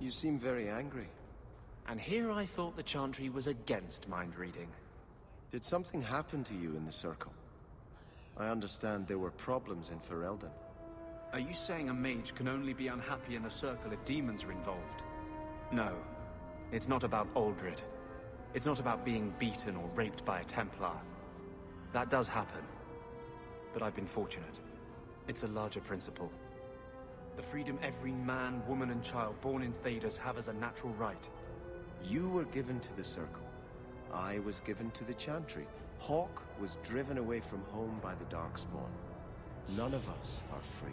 You seem very angry. And here I thought the Chantry was against mind reading. Did something happen to you in the Circle? I understand there were problems in Ferelden. Are you saying a mage can only be unhappy in the Circle if demons are involved? No. It's not about Aldred. It's not about being beaten or raped by a Templar. That does happen. But I've been fortunate. It's a larger principle. The freedom every man, woman, and child born in Thedas have as a natural right. You were given to the Circle. I was given to the Chantry. Hawke was driven away from home by the Darkspawn. None of us are free.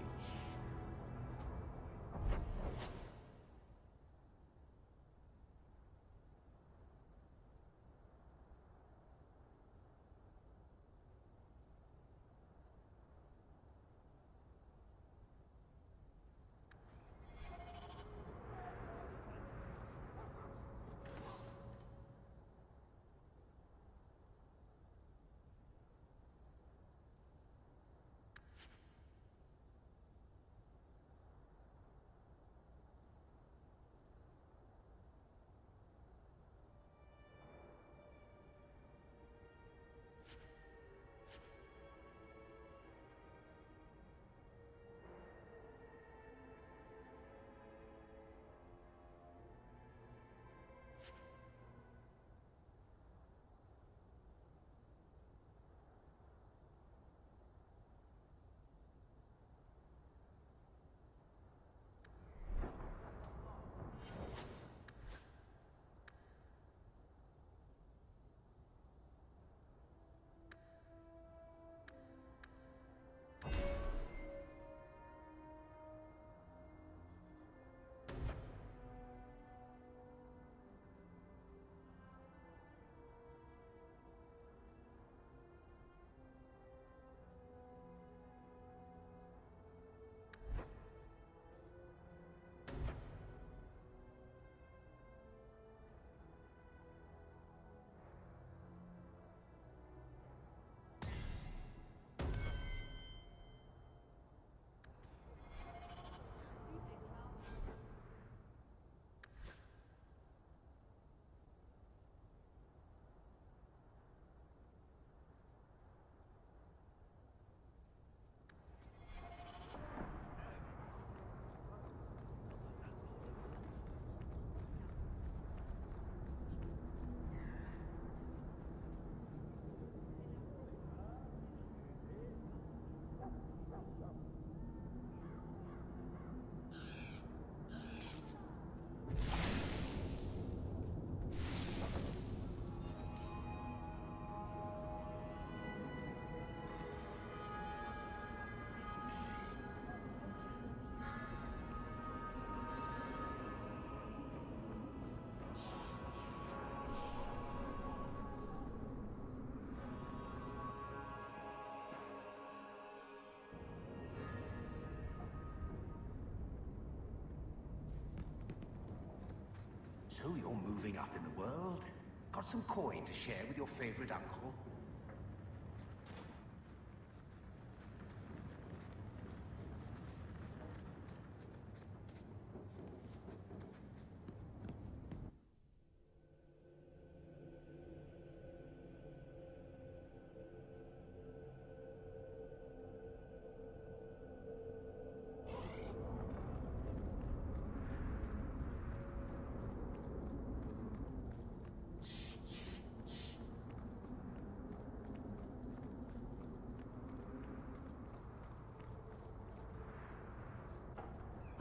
So you're moving up in the world? Got some coin to share with your favorite uncle?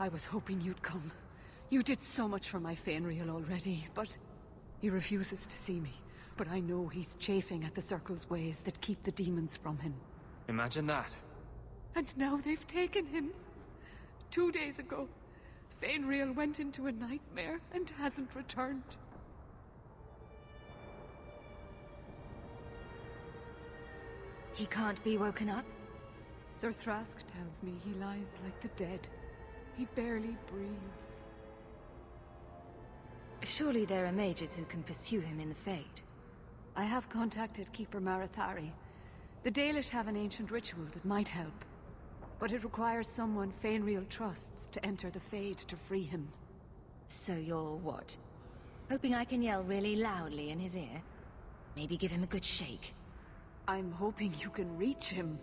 I was hoping you'd come. You did so much for my Fainriel already, but he refuses to see me. But I know he's chafing at the Circle's ways that keep the demons from him. Imagine that. And now they've taken him. 2 days ago, Fainriel went into a nightmare and hasn't returned. He can't be woken up? Sir Thrask tells me he lies like the dead. He barely breathes. Surely there are mages who can pursue him in the Fade. I have contacted Keeper Marathari. The Dalish have an ancient ritual that might help. But it requires someone Fainriel trusts to enter the Fade to free him. So you're what? Hoping I can yell really loudly in his ear? Maybe give him a good shake. I'm hoping you can reach him.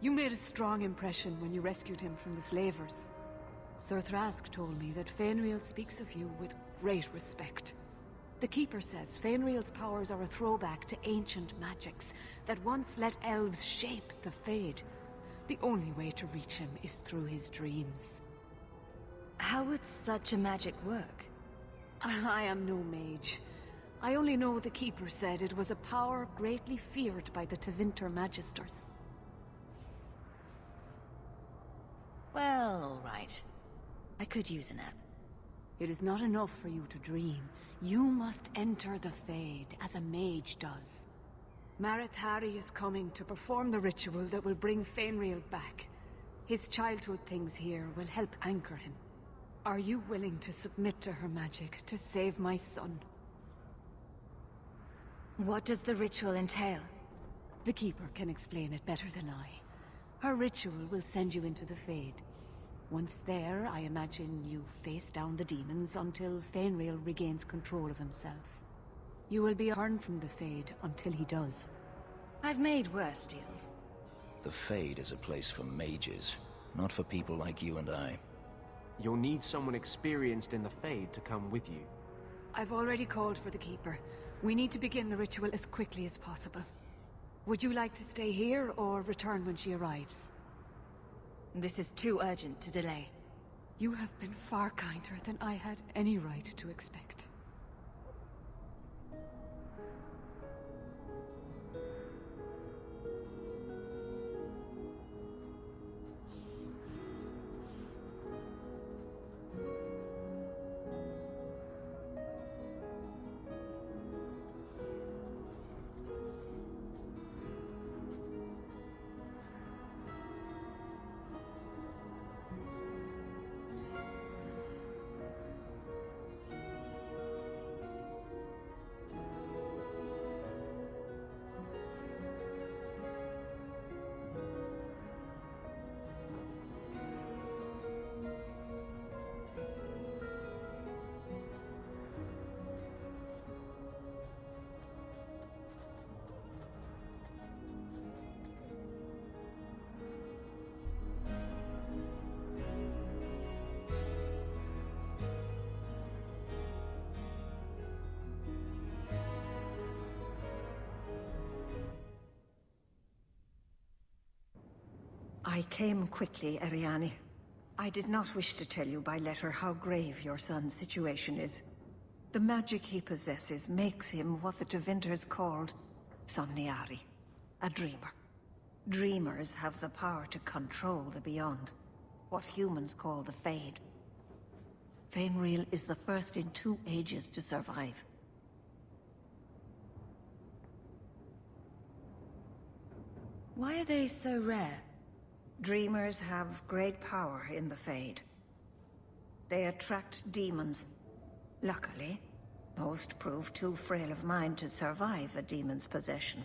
You made a strong impression when you rescued him from the slavers. Sir Thrask told me that Fainriel speaks of you with great respect. The Keeper says Fainriel's powers are a throwback to ancient magics that once let elves shape the Fade. The only way to reach him is through his dreams. How would such a magic work? I am no mage. I only know the Keeper said it was a power greatly feared by the Tevinter Magisters. Well, all right. I could use a nap. It is not enough for you to dream. You must enter the Fade, as a mage does. Marith Harry is coming to perform the ritual that will bring Fainriel back. His childhood things here will help anchor him. Are you willing to submit to her magic to save my son? What does the ritual entail? The Keeper can explain it better than I. Her ritual will send you into the Fade. Once there, I imagine you face down the demons until Fainriel regains control of himself. You will be turned from the Fade until he does. I've made worse deals. The Fade is a place for mages, not for people like you and I. You'll need someone experienced in the Fade to come with you. I've already called for the Keeper. We need to begin the ritual as quickly as possible. Would you like to stay here or return when she arrives? This is too urgent to delay. You have been far kinder than I had any right to expect. I came quickly, Ariane. I did not wish to tell you by letter how grave your son's situation is. The magic he possesses makes him what the Tevinters called Somniari, a dreamer. Dreamers have the power to control the beyond, what humans call the Fade. Fainriel is the first in 2 ages to survive. Why are they so rare? Dreamers have great power in the Fade. They attract demons. Luckily, most prove too frail of mind to survive a demon's possession.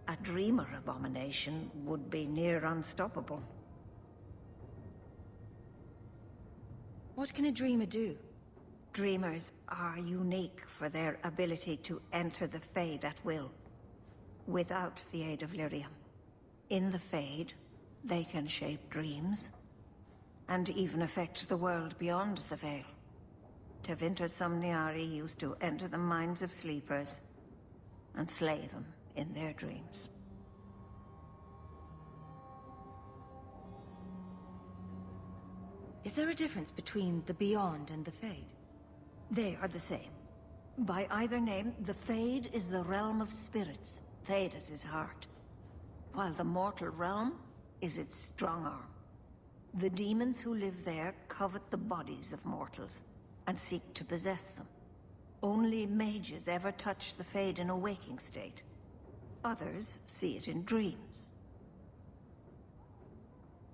A dreamer abomination would be near unstoppable. What can a dreamer do? Dreamers are unique for their ability to enter the Fade at will, without the aid of Lyrium. In the Fade, they can shape dreams, and even affect the world beyond the Veil. Tevinter Somniari used to enter the minds of sleepers, and slay them in their dreams. Is there a difference between the Beyond and the Fade? They are the same. By either name, the Fade is the realm of spirits, Thedas' heart, while the mortal realm is its strong arm. The demons who live there covet the bodies of mortals, and seek to possess them. Only mages ever touch the Fade in a waking state. Others see it in dreams.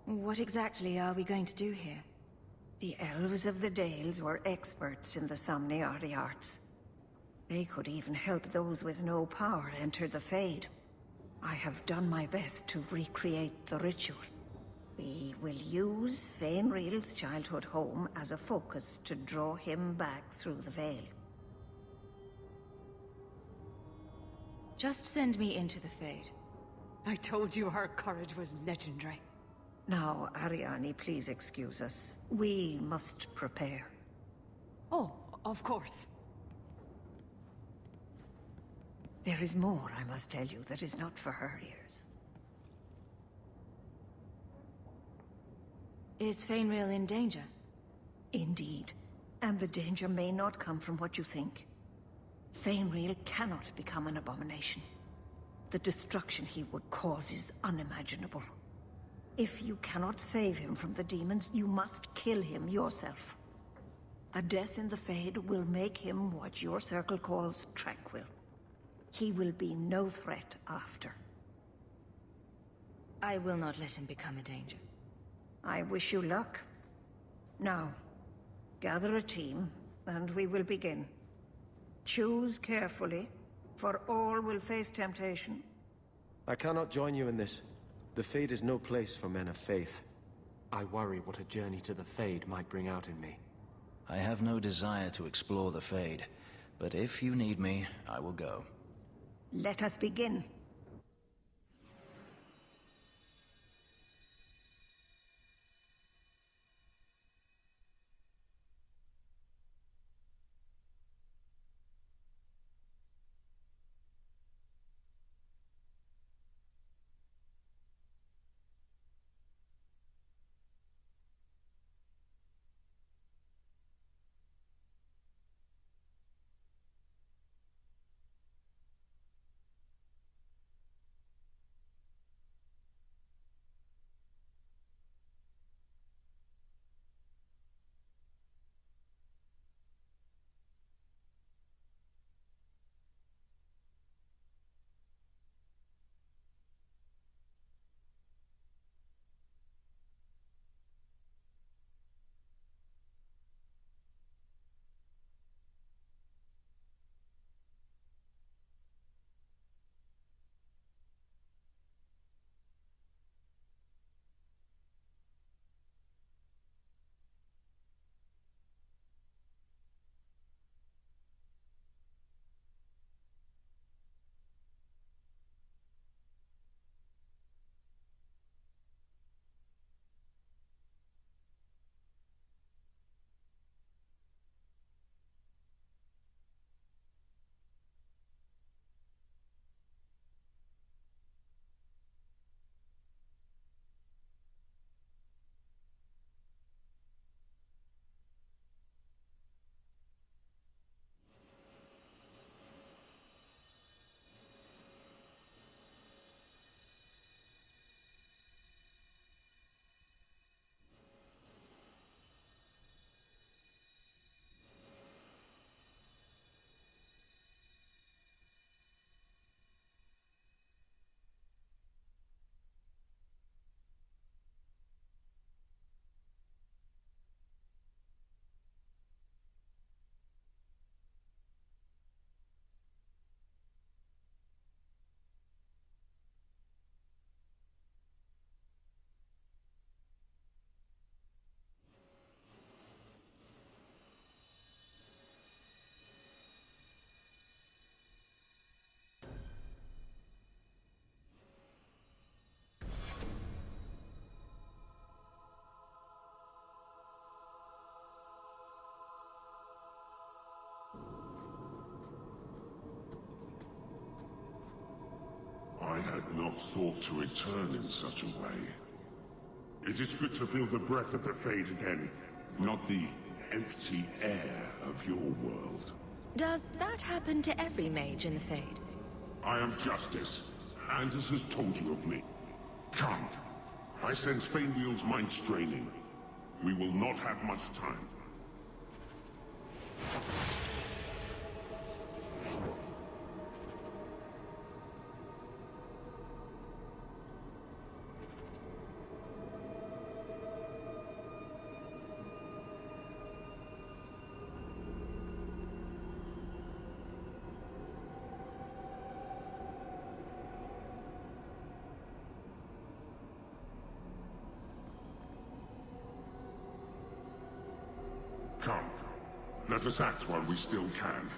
What exactly are we going to do here? The Elves of the Dales were experts in the Somniari arts. They could even help those with no power enter the Fade. I have done my best to recreate the ritual. We will use Fainriel's childhood home as a focus to draw him back through the veil. Just send me into the Fade. I told you her courage was legendary. Now, Ariane, please excuse us. We must prepare. Oh, of course. There is more I must tell you that is not for her ears. Is Fainriel in danger? Indeed. And the danger may not come from what you think. Fainriel cannot become an abomination. The destruction he would cause is unimaginable. If you cannot save him from the demons, you must kill him yourself. A death in the Fade will make him what your circle calls tranquil. He will be no threat after. I will not let him become a danger. I wish you luck. Now, gather a team, and we will begin. Choose carefully, for all will face temptation. I cannot join you in this. The Fade is no place for men of faith. I worry what a journey to the Fade might bring out in me. I have no desire to explore the Fade, but if you need me, I will go. Let us begin. I had not thought to return in such a way. It is good to feel the breath of the Fade again, not the empty air of your world. Does that happen to every mage in the Fade? I am Justice. Anders has told you of me. Come. I sense Fainriel's mind straining. We will not have much time. Let us act while we still can.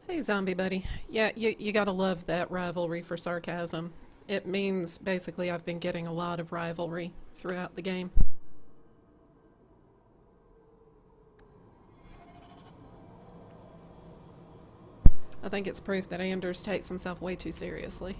Hey, zombie buddy. Yeah, you gotta love that rivalry for sarcasm. It means basically I've been getting a lot of rivalry throughout the game. I think it's proof that Anders takes himself way too seriously.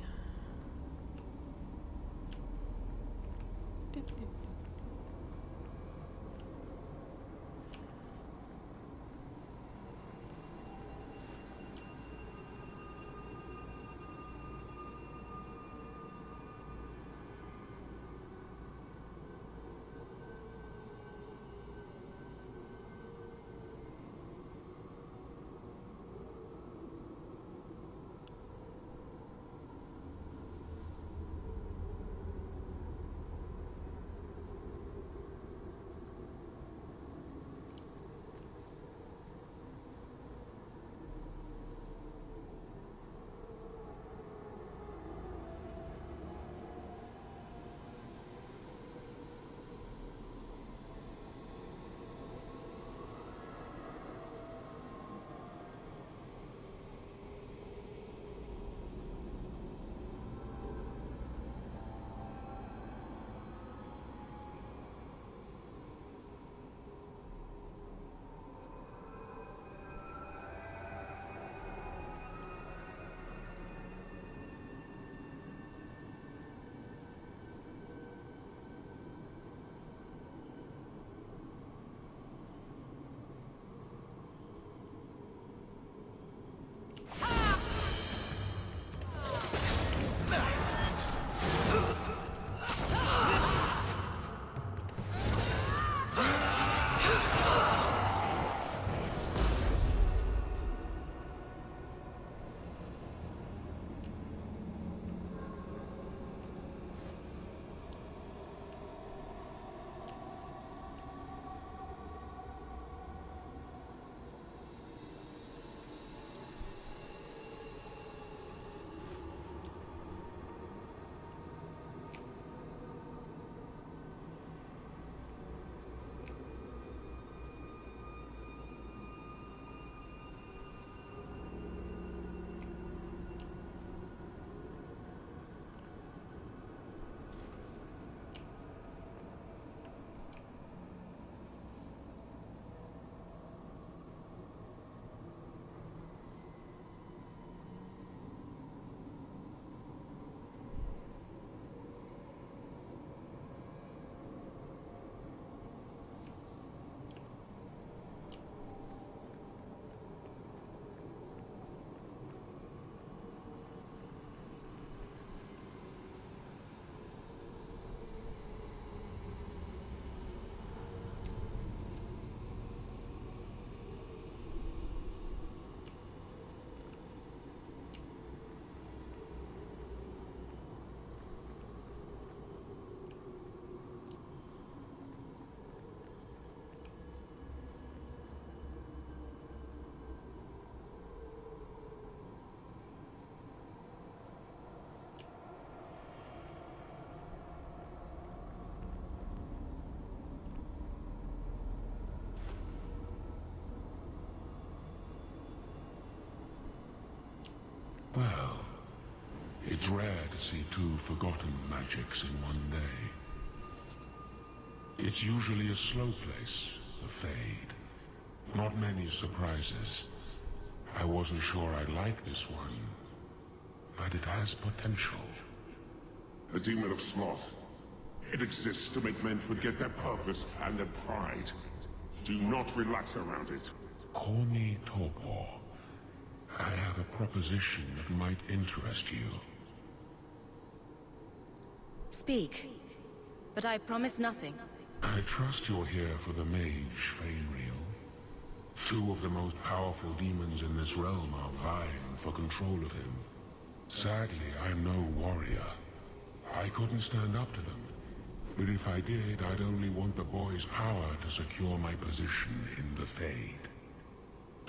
Well, it's rare to see two forgotten magics in one day. It's usually a slow place, the Fade. Not many surprises. I wasn't sure I'd like this one, but it has potential. The Demon of Sloth. It exists to make men forget their purpose and their pride. Do not relax around it. Call me Torpor. I have a proposition that might interest you. Speak, but I promise nothing. I trust you're here for the mage, Fainriel. Two of the most powerful demons in this realm are vying for control of him. Sadly, I'm no warrior. I couldn't stand up to them. But if I did, I'd only want the boy's power to secure my position in the Fade.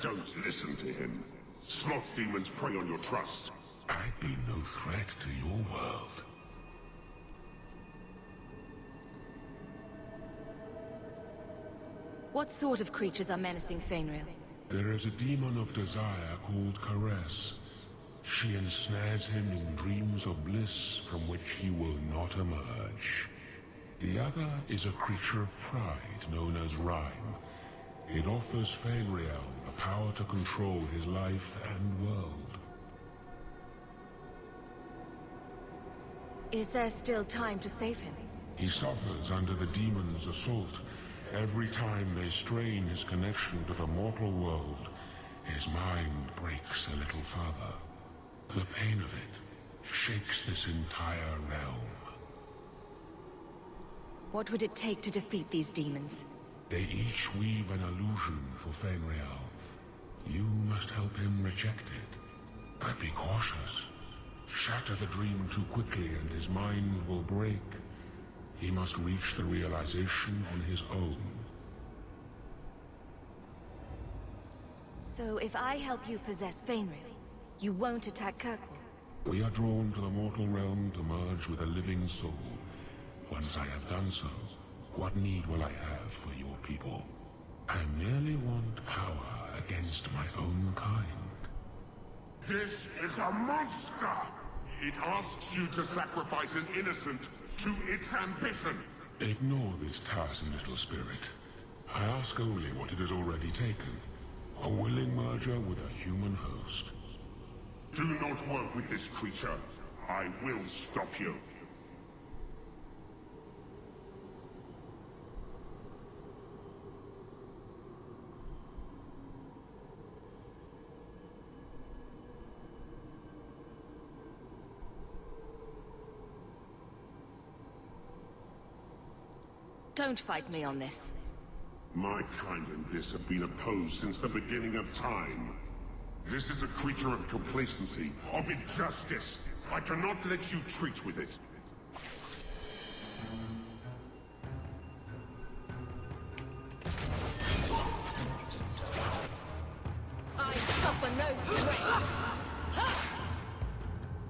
Don't listen to him. Sloth demons prey on your trust. I'd be no threat to your world. What sort of creatures are menacing Fainriel? There is a demon of desire called Caress. She ensnares him in dreams of bliss from which he will not emerge. The other is a creature of pride known as Rhyme. It offers Fainriel the power to control his life and world. Is there still time to save him? He suffers under the demon's assault. Every time they strain his connection to the mortal world, his mind breaks a little further. The pain of it shakes this entire realm. What would it take to defeat these demons? They each weave an illusion for Fainriel. You must help him reject it. But be cautious. Shatter the dream too quickly and his mind will break. He must reach the realization on his own. So if I help you possess Fainriel, you won't attack Kirkwall? We are drawn to the mortal realm to merge with a living soul. Once I have done so, what need will I have for your people? I merely want power against my own kind. This is a monster! It asks you to sacrifice an innocent to its ambition. Ignore this tiresome little spirit. I ask only what it has already taken. A willing merger with a human host. Do not work with this creature. I will stop you. Don't fight me on this. My kind and this have been opposed since the beginning of time. This is a creature of complacency, of injustice. I cannot let you treat with it. I suffer no threat!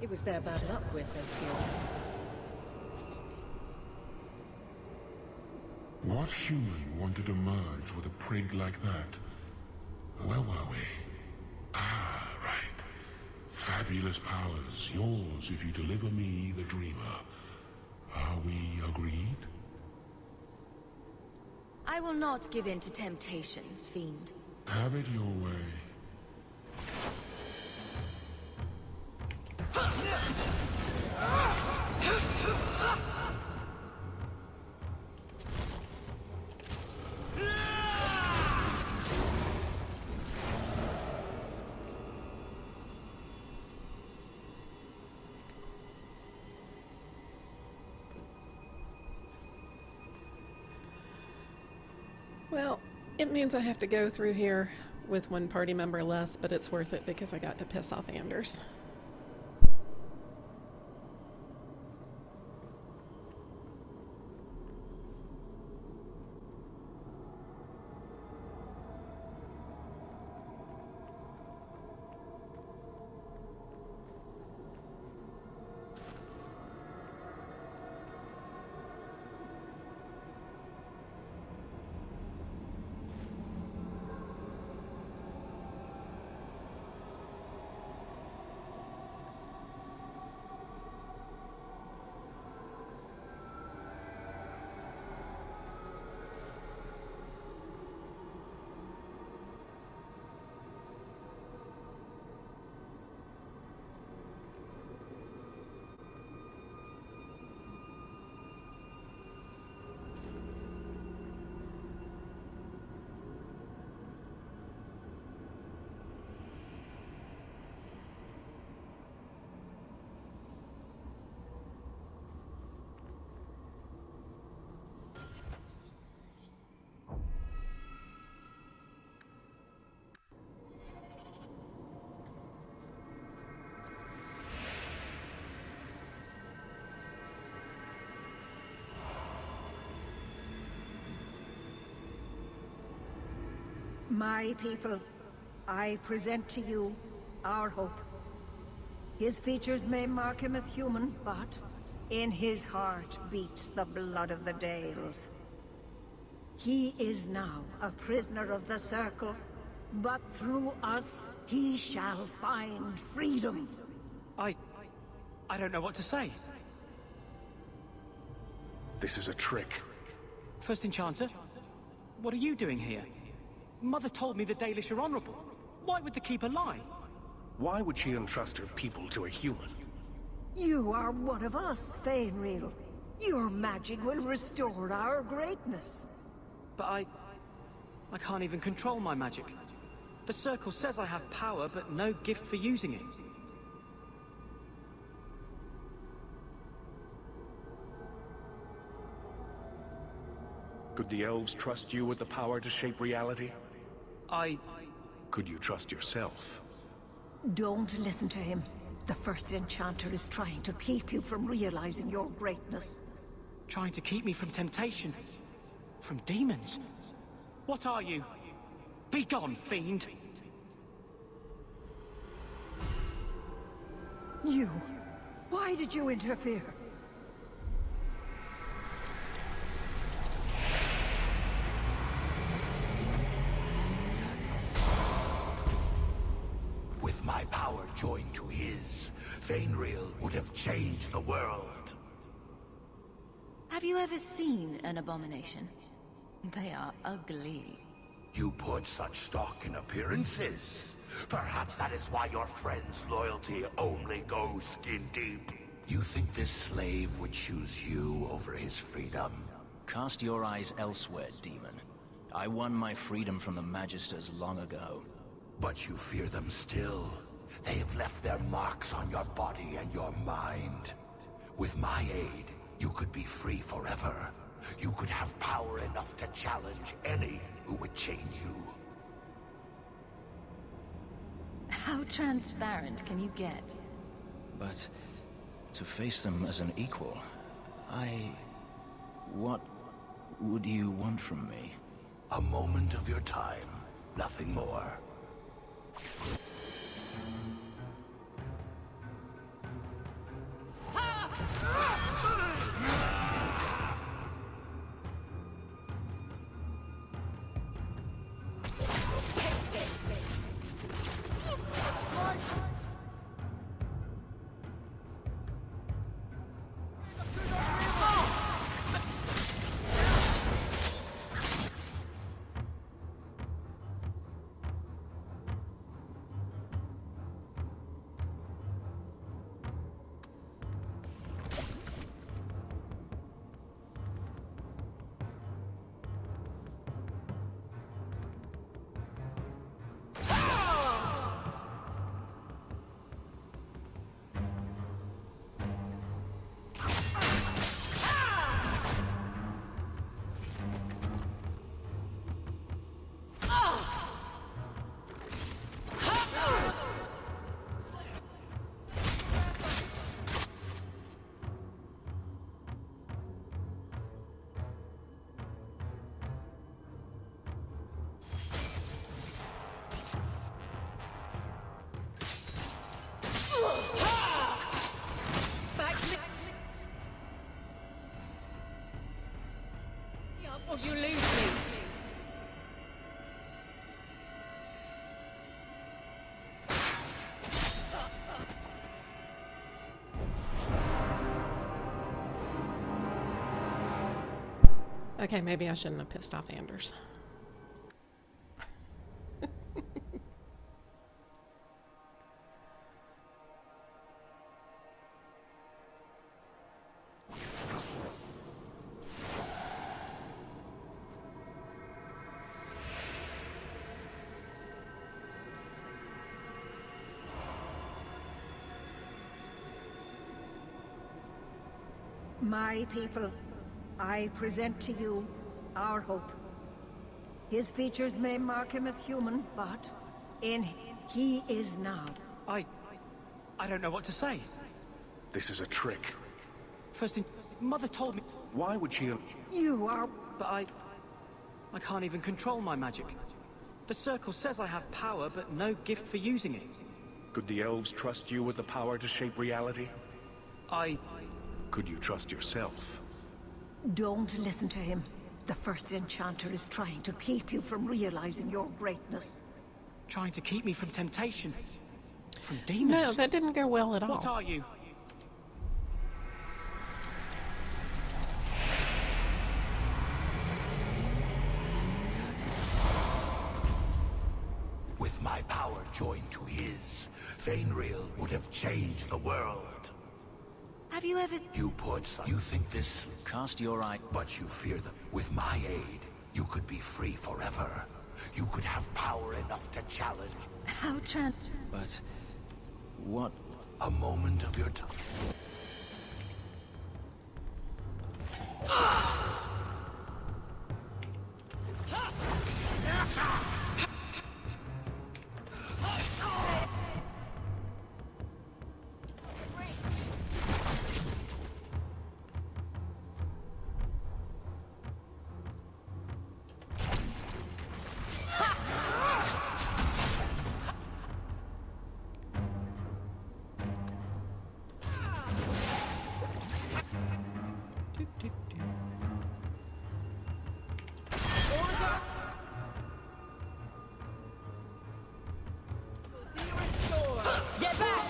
It was their bad luck we're so skilled. What human wanted to merge with a prig like that? Where were we? Ah, right. Fabulous powers, yours if you deliver me the Dreamer. Are we agreed? I will not give in to temptation, fiend. Have it your way. Well, it means I have to go through here with one party member less, but it's worth it because I got to piss off Anders. My people, I present to you our hope. His features may mark him as human, but in his heart beats the blood of the Dales. He is now a prisoner of the Circle, but through us, he shall find freedom. I don't know what to say. This is a trick. First Enchanter, what are you doing here? Mother told me the Dalish are honorable. Why would the Keeper lie? Why would she entrust her people to a human? You are one of us, Fainreal. Your magic will restore our greatness. But I can't even control my magic. The Circle says I have power, but no gift for using it. Could the elves trust you with the power to shape reality? Could you trust yourself? Don't listen to him. The First Enchanter is trying to keep you from realizing your greatness. Trying to keep me from temptation? From demons? What are you? Be gone, fiend! You! Why did you interfere? With my power joined to his, Fainreal would have changed the world. Have you ever seen an abomination? They are ugly. You put such stock in appearances. Perhaps that is why your friend's loyalty only goes skin deep. You think this slave would choose you over his freedom? Cast your eyes elsewhere, demon. I won my freedom from the Magisters long ago. But you fear them still. They have left their marks on your body and your mind. With my aid, you could be free forever. You could have power enough to challenge any who would chain you. How transparent can you get? But to face them as an equal, what would you want from me? A moment of your time, nothing more. Or you lose me. Okay, maybe I shouldn't have pissed off Anders. My people, I present to you our hope. His features may mark him as human, but in him, he is now. I don't know what to say. This is a trick. Mother told me... Why would she... You are... But I can't even control my magic. The Circle says I have power, but no gift for using it. Could the elves trust you with the power to shape reality? Could you trust yourself? Don't listen to him. The First Enchanter is trying to keep you from realizing your greatness. Trying to keep me from temptation? From demons? No, that didn't go well at all. What are you? With my power joined to his, Fainriel would have changed the world. Have you ever... You think this... Cast your eye... But you fear them. With my aid, you could be free forever. You could have power enough to challenge... How But... what... A moment of your time. Get back!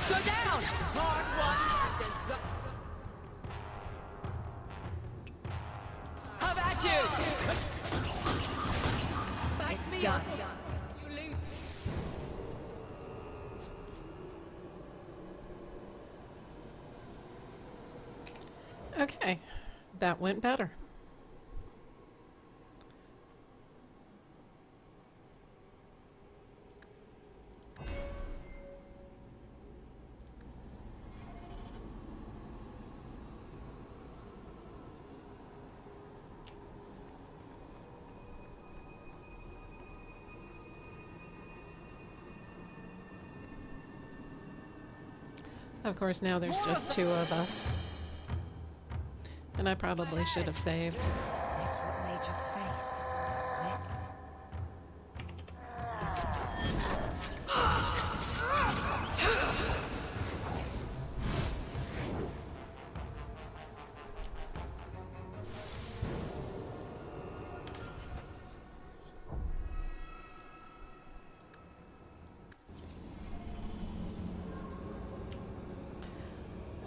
Go down! Hard one. How about you? It's done. You lose. Okay, that went better. Of course, now there's just 2 of us. And I probably should have saved. Is this what mages face? Is this...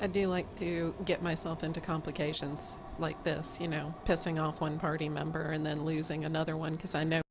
I do like to get myself into complications like this, you know, pissing off one party member and then losing another one because I know